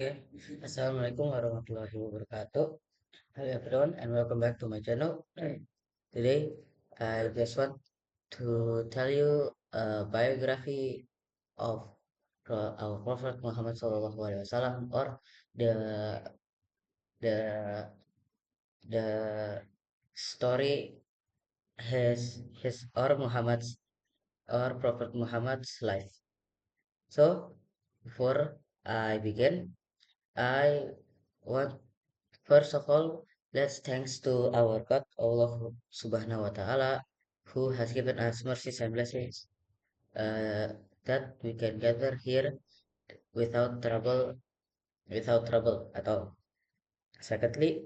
Oke, Assalamualaikum warahmatullahi wabarakatuh. Hello everyone and welcome back to my channel. Today, I just want to tell you a biography of our Prophet Muhammad SAW, or the the the story his or Muhammad's or Prophet Muhammad's life. So, before I begin, I want first of all, let's thanks to our God, Allah Subhanahu wa Ta'ala, who has given us mercies and blessings, that we can gather here without trouble at all. Secondly,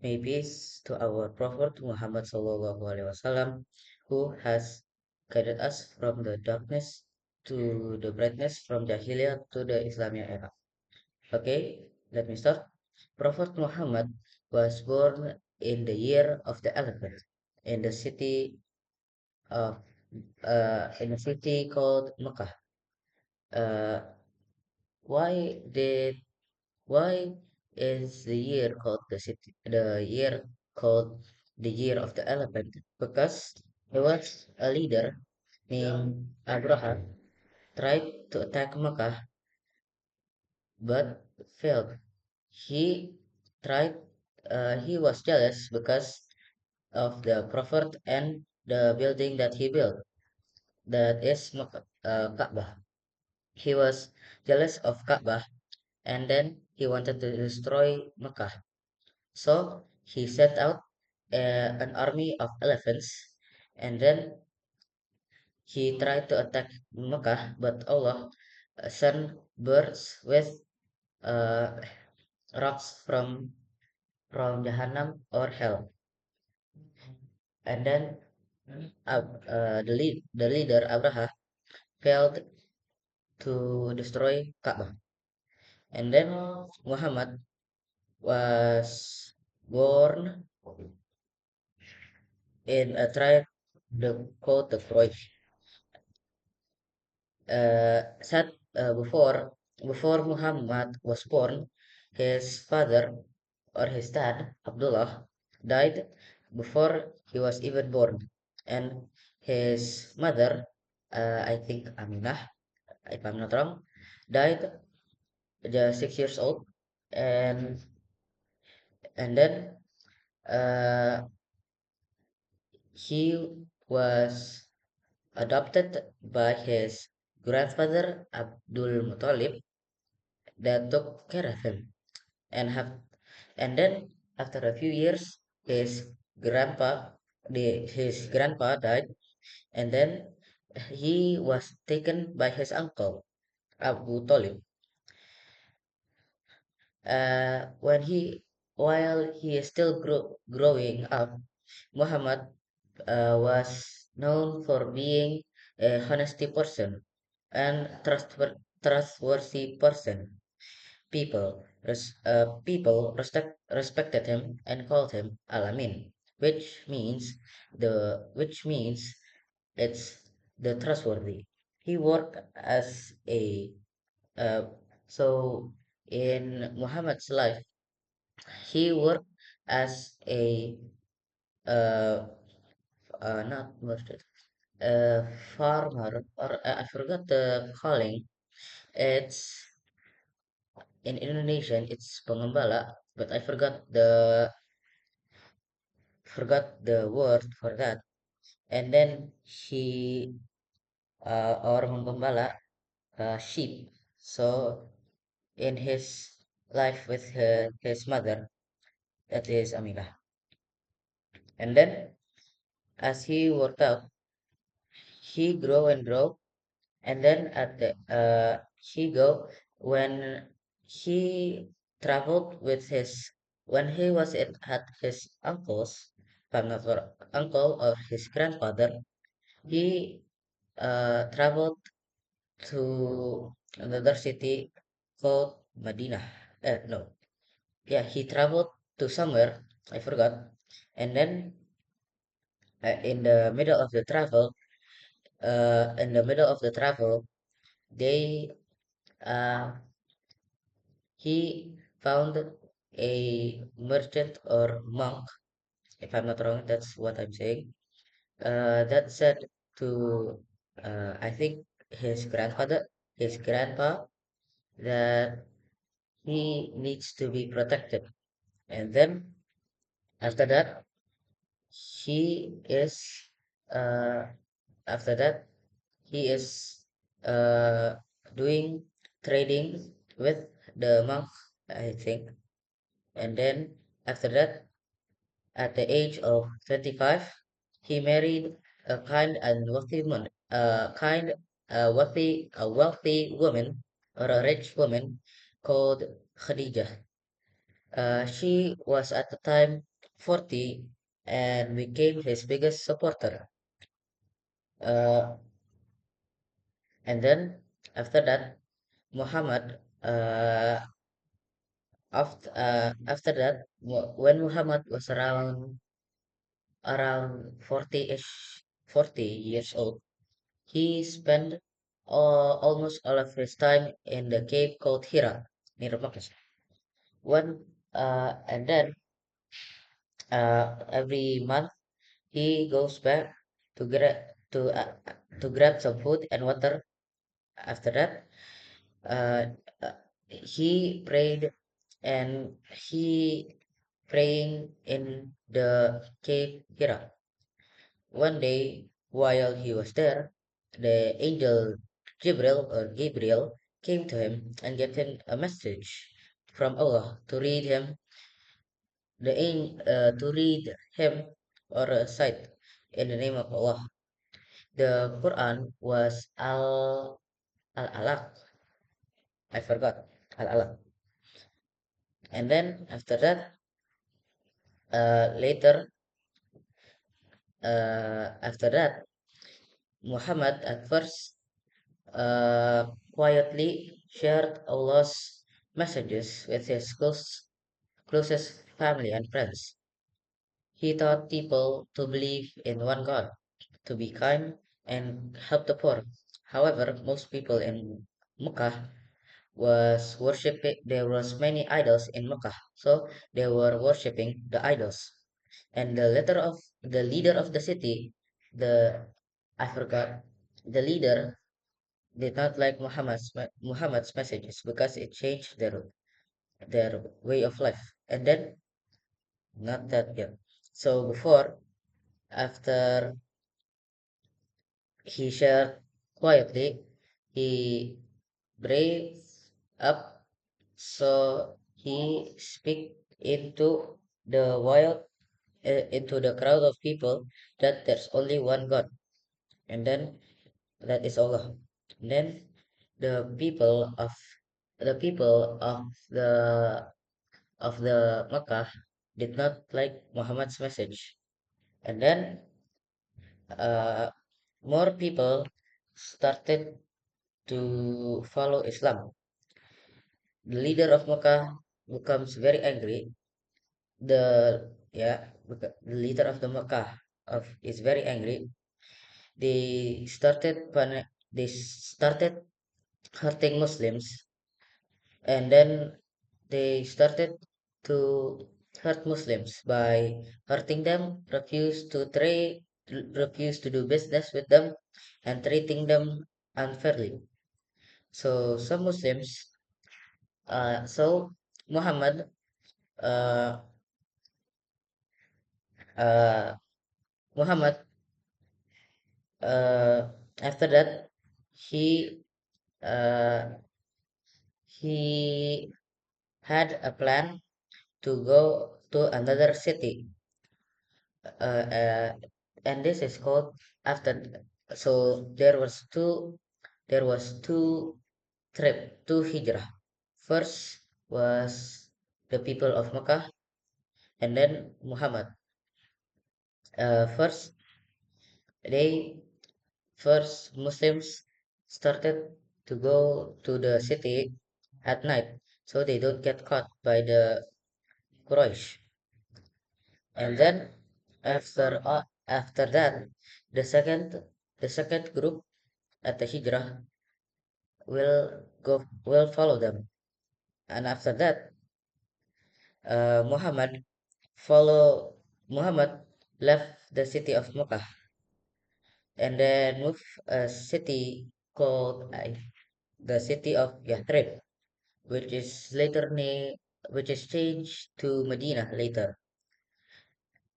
may peace to our Prophet Muhammad Sallallahu Alaihi Wasallam, who has guided us from the darkness to the brightness, from Jahiliyah to the Islamic era. Okay, let me start. Prophet Muhammad was born in the year of the elephant in the city of in a city called Mecca. Uh, why did why is the year called the year of the elephant? Because there was a leader named Abraham tried to attack Mecca but failed. He tried. He was jealous because of the prophet and the building that he built, that is Kaabah. He was jealous of Kaabah, and then he wanted to destroy Mecca. So he set out an army of elephants, and then he tried to attack Mecca, but Allah sent birds with uh, rocks from Jahannam or hell, and then the leader Abraha failed to destroy Ka'bah. And then Muhammad was born in a tribe called the Quraysh. Said before Muhammad was born, his father or his dad Abdullah died before he was even born, and his mother, I think Aminah, if I'm not wrong, died just 6 years old, and then uh, he was adopted by his grandfather Abdul Muttalib that took care of him, and have and then after a few years grandpa his grandpa died, and then he was taken by his uncle Abu Talib. When he while he is still growing up, Muhammad was known for being a honesty person and trustworthy person. People respected him and called him Alamin, which means it's the trustworthy. He worked as a uh, so in Muhammad's life, he worked as a uh, not mustard, farmer, or I forgot the calling. It's in Indonesian, it's pengembala, but I forgot the word for that. And then he or menggembala sheep. So in his life with his mother, that is Aminah. And then as he worked out, he grow and grow, and then he go when he traveled with his when he was at his uncle's, if I'm not wrong, uncle or his grandfather. He traveled to another city called Medina. No, yeah, he traveled to somewhere, I forgot. And then in the middle of the travel, they uh, he found a merchant or monk, if I'm not wrong, that's what I'm saying, that said to, I think his grandpa, that he needs to be protected. And then after that, he is, uh, after that, he is uh, doing trading with the monk, I think. And then after that, at the age of 25, he married a kind and wealthy woman, a wealthy woman or a rich woman called Khadijah. She was at the time 40 and became his biggest supporter. Uh, and then after that, Muhammad, after that, when Muhammad was around 40 years old, he spent almost all of his time in the cave called Hira near Mecca. And then every month he goes back to grab to grab some food and water. After that, uh, uh, he prayed and he praying in the cave Hira. One day, while he was there, the angel Gabriel came to him and gave him a message from Allah to read him or recite in the name of Allah. The Quran was Al-Alaq. I forgot. Al-Alaq. And then after that, later, after that, Muhammad at first quietly shared Allah's messages with his closest family and friends. He taught people to believe in one God, to be kind, and help the poor. However, most people in Mecca was worshiping. There was many idols in Mecca, so they were worshiping the idols. And the leader of the city, the I forgot the leader did not like Muhammad's messages because it changed their way of life. And then not that yet. So after he shared quietly, he brave up, so he speak into into the crowd of people that there's only one God, and then that is Allah. And then the people of the people of the Makkah did not like Muhammad's message. And then uh, more people started to follow Islam. The leader of Makkah becomes very angry. The leader of the Makkah is very angry. They started hurting Muslims, and then they started to hurt Muslims by hurting them, refuse to do business with them, and treating them unfairly. So some Muslims, so Muhammad, uh, uh, Muhammad, uh, after that, he, uh, he had a plan to go to another city, uh, uh, and this is called after. So there was two hijrah. First was the people of Mecca, and then Muhammad. First, they first Muslims started to go to the city at night, so they don't get caught by the Quraysh. And then after that, the second the second group at the Hijrah will follow them. And after that, Muhammad follow Muhammad left the city of Mecca and then moved a city called the city of Yathrib, which is which is changed to Medina later.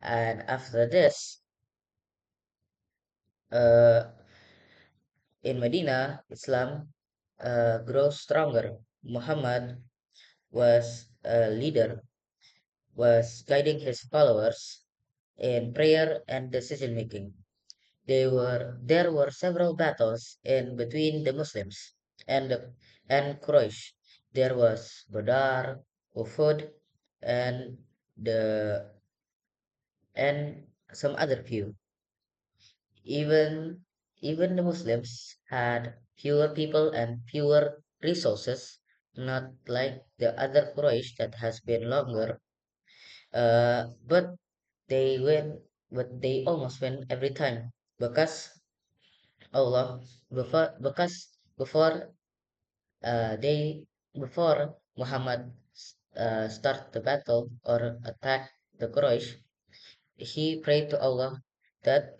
And after this, uh, in Medina, Islam grows stronger. Muhammad was a leader, was guiding his followers in prayer and decision making. There were several battles in between the Muslims and and Quraysh. There was Badar, Uhud, and the and some other few. Even even the Muslims had fewer people and fewer resources, not like the other Quraysh that has been longer. But they win, but they almost win every time because Allah before they before Muhammad start the battle or attack the Quraysh, he prayed to Allah that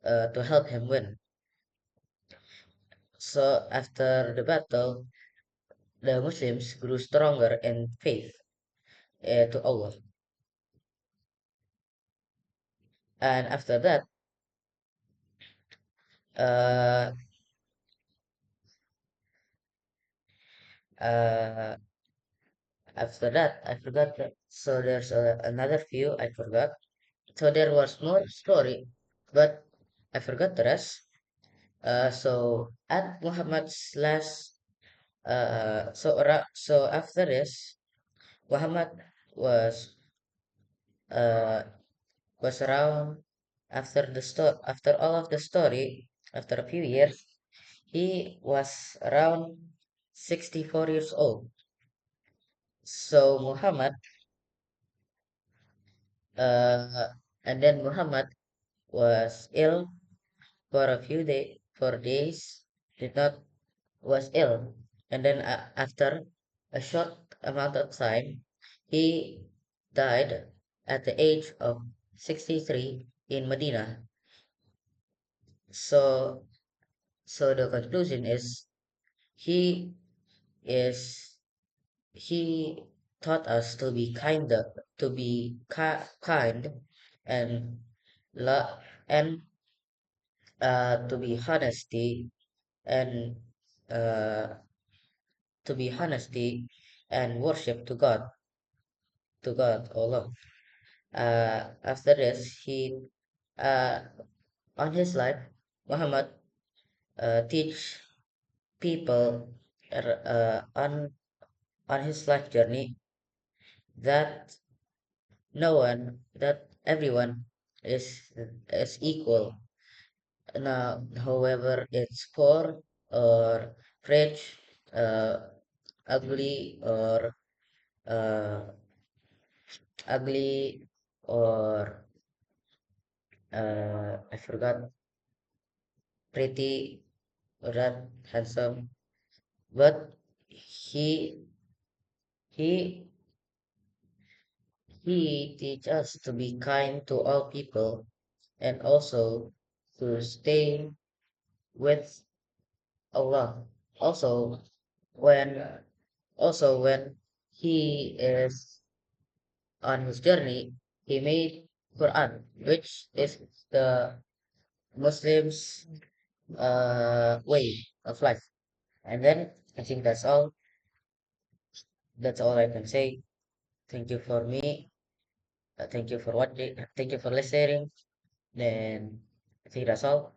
to help him win. So after the battle, the Muslims grew stronger in faith to Allah, and uh, uh, after that, I forgot that. So there's another few I forgot. So there was more story, but I forgot the rest. So at Muhammad's last, so after this, Muhammad was uh was around after all of the story. After a few years, he was around 64 years old. So uh, and then Muhammad was ill for a few days, did not was ill, and then after a short amount of time, he died at the age of 63 in Medina. So, so the conclusion is he is he taught us to be kind and la and to be honesty and uh, and worship to God Allah. After this, uh, on his life, Muhammad teach people on his life journey that that everyone is is equal. Now, however, it's poor or rich, uh, ugly or uh, ugly or I forgot pretty or that handsome, but he he he teach us to be kind to all people and also to stay with Allah. Also, when when he is on his journey, he made Quran, which is the Muslims' way of life. And then I think that's all. That's all I can say. Thank you for me. Thank you for watching. Thank you for listening. Then I think that's all.